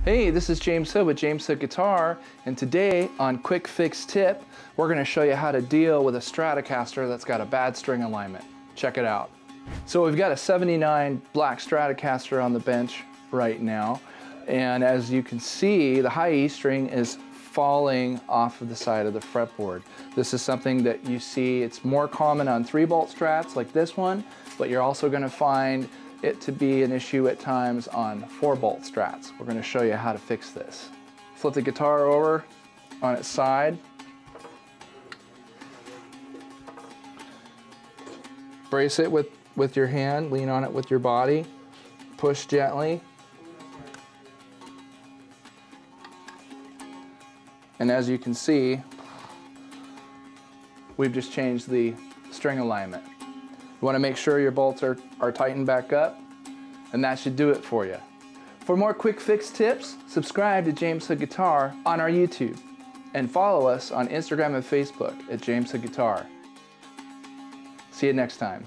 Hey, this is James Hood with James Hood Guitar, and today on Quick Fix Tip, we're going to show you how to deal with a Stratocaster that's got a bad string alignment. Check it out. So we've got a 79 black Stratocaster on the bench right now, and as you can see, the high E string is falling off of the side of the fretboard. This is something that you see, it's more common on 3-bolt Strats like this one, but you're also going to find it to be an issue at times on 4-bolt Strats. We're going to show you how to fix this. Flip the guitar over on its side. Brace it with your hand, lean on it with your body, push gently. And as you can see, we've just changed the string alignment. You want to make sure your bolts are tightened back up, and that should do it for you. For more quick fix tips, subscribe to James Hood Guitar on our YouTube, and follow us on Instagram and Facebook at James Hood Guitar. See you next time.